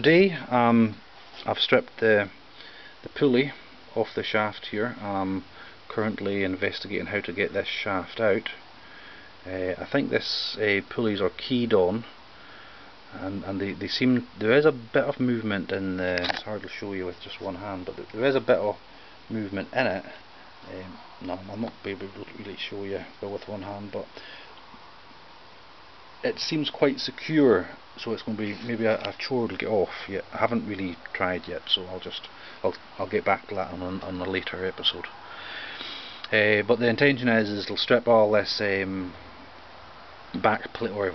Today I've stripped the pulley off the shaft here. I'm currently investigating how to get this shaft out. I think this pulleys are keyed on, and they seem, there is a bit of movement in the, it's hard to show you with just one hand, but there is a bit of movement in it. No, I'll not be able to really show you with one hand, but it seems quite secure, so it's going to be maybe a chore to get off. Yet I haven't really tried yet, so I'll get back to that on a later episode. But the intention is to strip all this back plate, or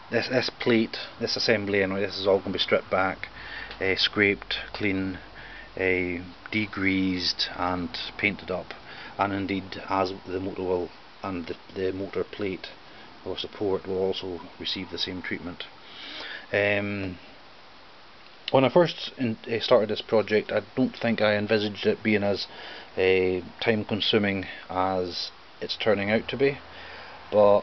this plate, this assembly, and this is all going to be stripped back, scraped clean, degreased and painted up, and indeed as the motor will, and the motor plate or support will also receive the same treatment. When I first started this project, I don't think I envisaged it being as time consuming as it's turning out to be, but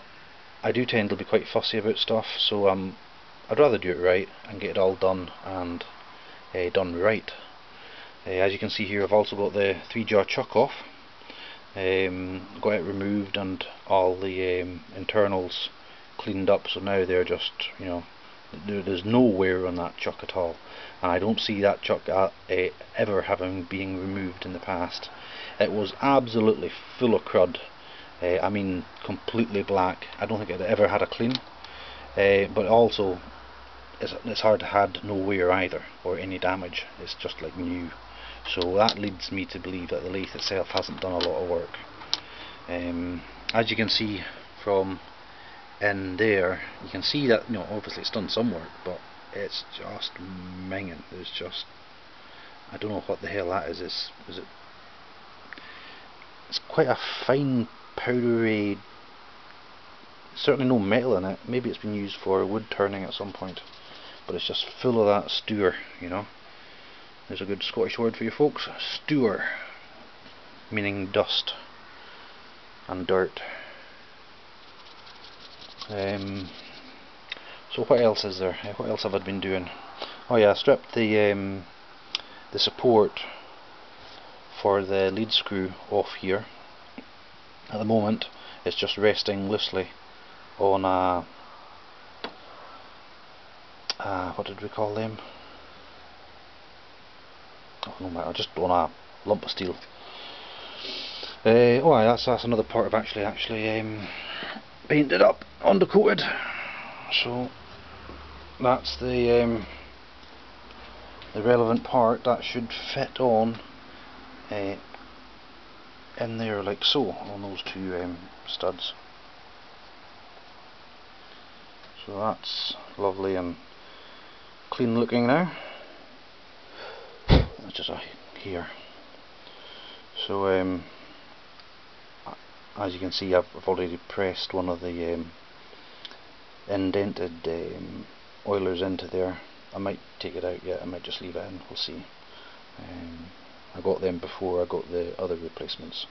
I do tend to be quite fussy about stuff, so I'd rather do it right and get it all done, and done right. As you can see here, I've also got the 3-jar chuck off. Got it removed and all the internals cleaned up, so now they're just, you know, there's no wear on that chuck at all, and I don't see that chuck ever having been removed in the past. It was absolutely full of crud. I mean, completely black. I don't think it ever had a clean, but also it's hard to had no wear either, or any damage. It's just like new. So that leads me to believe that the lathe itself hasn't done a lot of work. As you can see from in there, you can see that, you know, obviously it's done some work, but it's just minging. There's just, I don't know what the hell that is. Is it? It's quite a fine powdery. Certainly no metal in it. Maybe it's been used for wood turning at some point, but it's just full of that stewer, you know. There's a good Scottish word for you folks, stewer, meaning dust and dirt. So what else is there? What else have I been doing? Oh yeah, I stripped the support for the lead screw off here. At the moment it's just resting loosely on a what did we call them? Oh no matter, just on a lump of steel. Oh yeah, that's another part of actually painted up, undercoated. So that's the relevant part. That should fit on in there like so, on those two studs. So that's lovely and clean looking now. That's just here. So as you can see, I've already pressed one of the indented oilers into there. I might take it out yet, I might just leave it in, we'll see. I got them before I got the other replacements.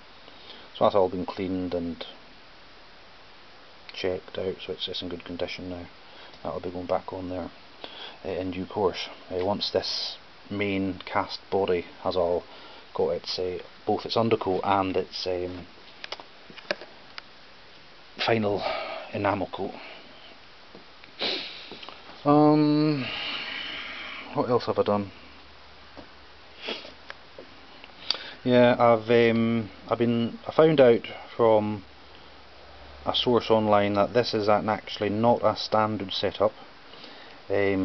So that's all been cleaned and checked out, so it's in good condition now. That'll be going back on there in due course. Once this main cast body has all got its both its undercoat and its final enamel coat. What else have I done? Yeah, I found out from a source online that this is actually not a standard setup. As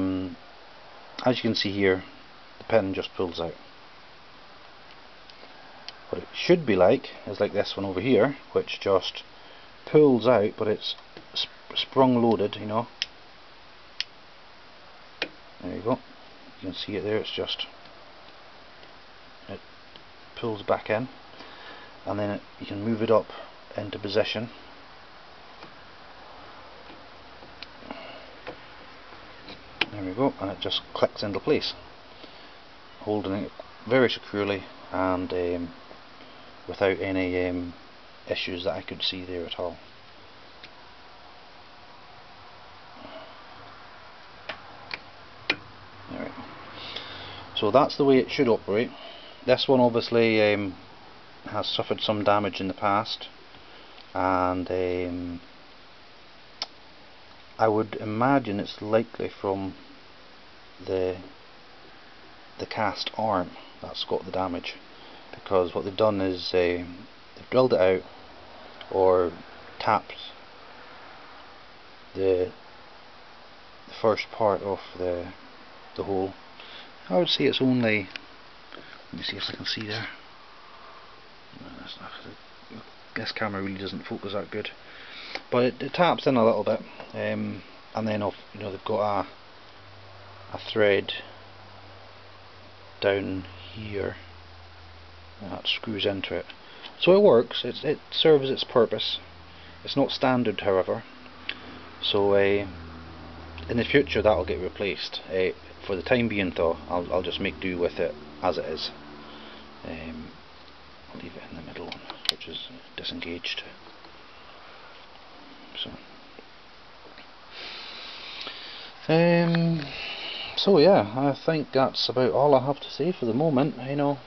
you can see here, the pin just pulls out. What it should be like is like this one over here, which just pulls out, but it's sprung loaded, you know. There you go. You can see it there. It's just, it pulls back in, and then you can move it up into position. There we go, and it just clicks into place, holding it very securely and without any issues that I could see there at all. So that's the way it should operate. This one obviously has suffered some damage in the past, and I would imagine it's likely from the cast arm that's got the damage, because what they've done is they've drilled it out or tapped the first part of the hole. I would say it's only, let me see if I can see there. This camera really doesn't focus that good, but it taps in a little bit, and then they've got a thread down here that screws into it. So it works. It serves its purpose. It's not standard, however. So in the future that'll get replaced. For the time being though, I'll just make do with it as it is. I'll leave it in the middle one, which is disengaged. So yeah, I think that's about all I have to say for the moment.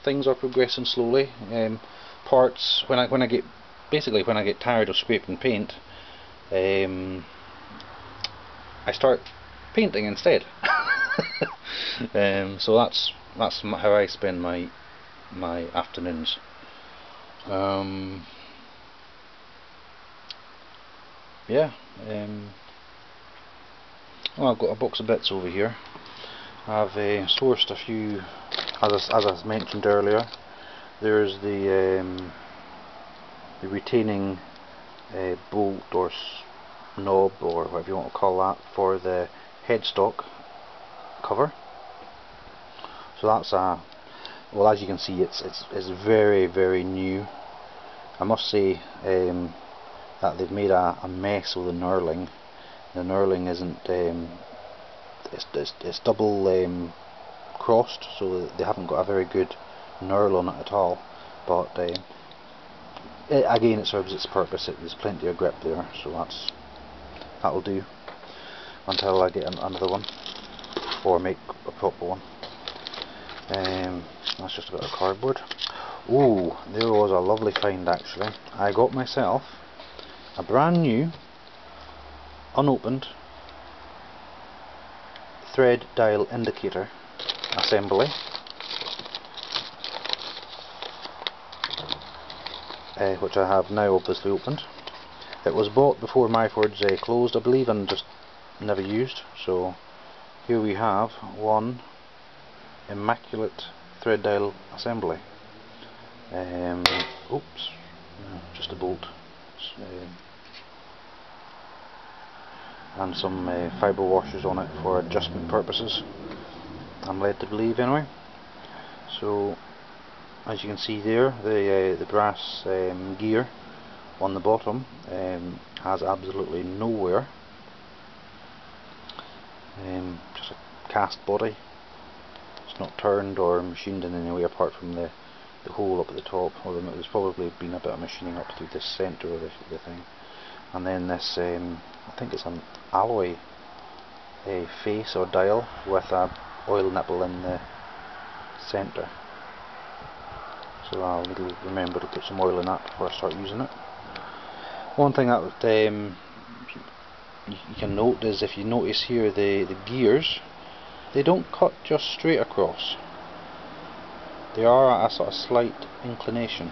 Things are progressing slowly. Parts, when I get tired of scraping paint, I start painting instead. So that's how I spend my afternoons. Yeah. Well, I've got a box of bits over here. I've sourced a few, as I mentioned earlier. There's the retaining bolt or knob, or whatever you want to call that, for the headstock cover. So that's well, as you can see, it's very, very new. I must say that they've made a mess with the knurling. The knurling isn't it's double crossed, so they haven't got a very good knurl on it at all. But again, it serves its purpose. There's plenty of grip there, so that'll do until I get another one or make a proper one. That's just a bit of cardboard. Ooh, there was a lovely find actually. I got myself a brand new, unopened thread dial indicator assembly, which I have now obviously opened. It was bought before Myford's closed, I believe, and just never used. So here we have one immaculate thread dial assembly. Oops, no, just a bolt. And some fibre washers on it for adjustment purposes, I'm led to believe anyway. So as you can see there, the brass gear on the bottom has absolutely no wear. Just a cast body. It's not turned or machined in any way apart from the hole up at the top, although there's probably been a bit of machining up through the centre of the thing. And then this, I think it's an alloy face or dial with a oil nipple in the centre. So I'll need to remember to put some oil in that before I start using it. One thing that you can note is, if you notice here, the gears, they don't cut just straight across. They are at a sort of slight inclination,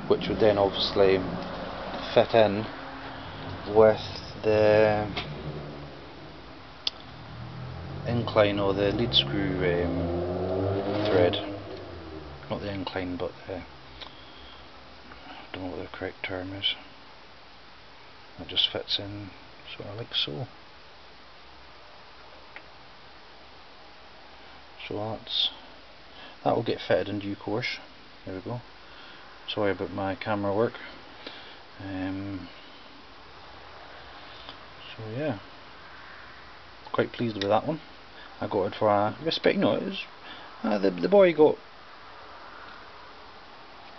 which would then obviously fit in with the incline or the lead screw thread. Not the incline, but I don't know what the correct term is. It just fits in sort of like so. So that will get fitted in due course. There we go. Sorry about my camera work. So yeah, quite pleased with that one. I got it for a respect. The boy got,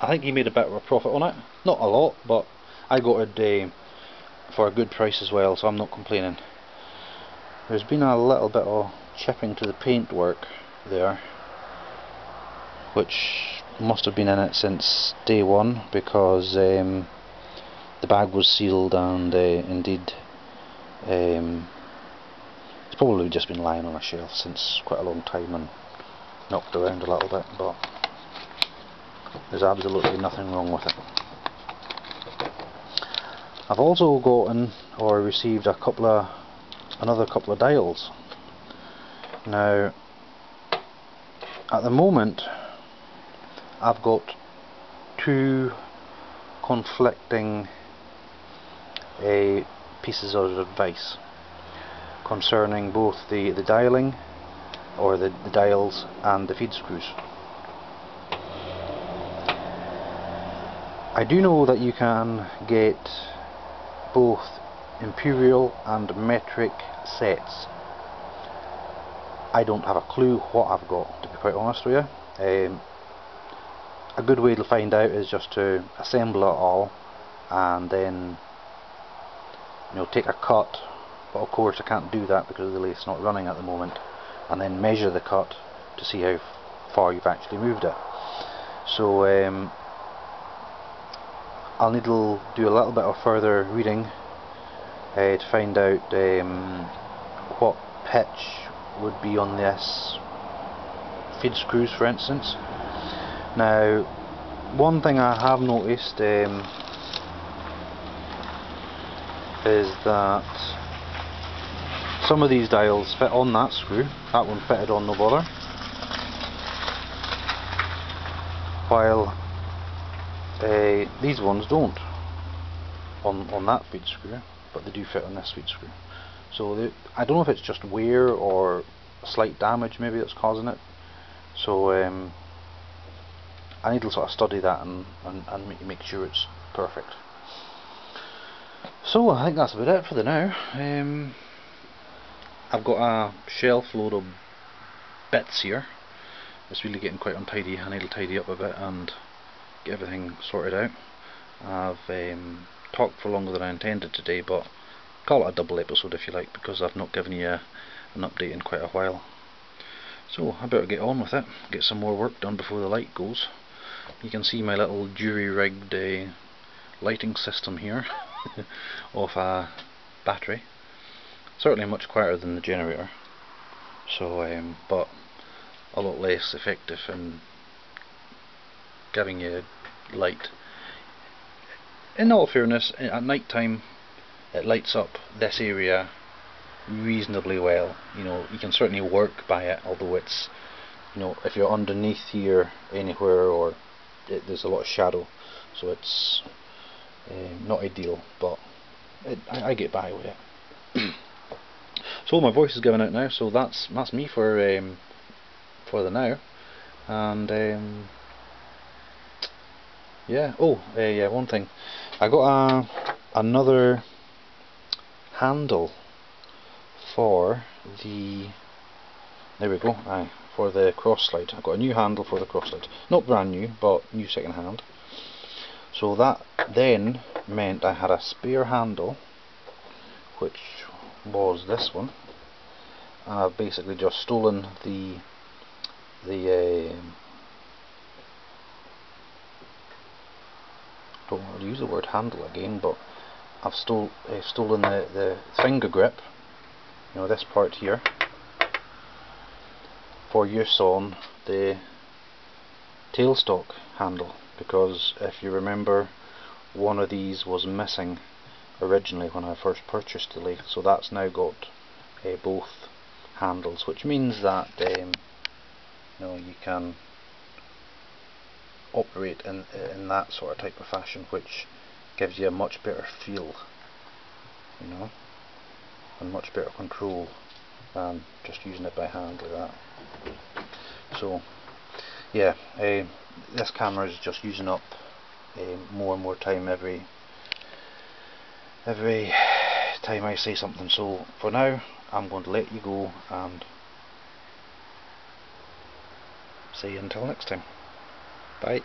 I think he made a bit of a profit on it. Not a lot, but I got it for a good price as well, so I'm not complaining. There's been a little bit of chipping to the paintwork there, which must have been in it since day one, because the bag was sealed, and indeed it's probably just been lying on a shelf since quite a long time and knocked around a little bit, but there's absolutely nothing wrong with it. I've also gotten or received another couple of dials. Now at the moment I've got two conflicting pieces of advice concerning both the dialing, or the dials, and the feed screws. I do know that you can get both imperial and metric sets. I don't have a clue what I've got, to be quite honest with you. A good way to find out is just to assemble it all and then, you know, take a cut, but of course I can't do that because the lathe's not running at the moment, and then measure the cut to see how far you've actually moved it. So I'll need to do a little bit of further reading to find out what pitch would be on this feed screws, for instance. Now, one thing I have noticed is that some of these dials fit on that screw. That one fitted on, no bother, while these ones don't on that feed screw, but they do fit on this feed screw. So I don't know if it's just wear or slight damage maybe that's causing it. So I need to sort of study that and make sure it's perfect. So I think that's about it for the now. I've got a shelf load of bits here. It's really getting quite untidy. I need to tidy up a bit and get everything sorted out. I've talked for longer than I intended today, but call it a double episode if you like, because I've not given you an update in quite a while. So I better get on with it, get some more work done before the light goes. You can see my little jury-rigged lighting system here off a battery. Certainly much quieter than the generator, so but a lot less effective in giving you light. In all fairness, at night time it lights up this area reasonably well. You know, you can certainly work by it, although it's, you know, if you're underneath here anywhere, or there's a lot of shadow, so it's not ideal, but I get by with it. So my voice is giving out now, so that's me for the now, and yeah. Oh, yeah, one thing, I got another handle for the, there we go, for the cross slide. I've got a new handle for the cross slide, not brand new, but new second hand. So that then meant I had a spare handle, which was this one, and I've basically just stolen the don't want to use the word handle again, but I've stolen the finger grip, you know, this part here, for use on the tailstock handle, because if you remember, one of these was missing originally when I first purchased the lathe, so that's now got both handles, which means that you know, you can operate in that sort of type of fashion, which gives you a much better feel, you know, and much better control than just using it by hand like that. So yeah, this camera is just using up more and more time every time I say something, so for now I'm going to let you go and say until next time. Bye.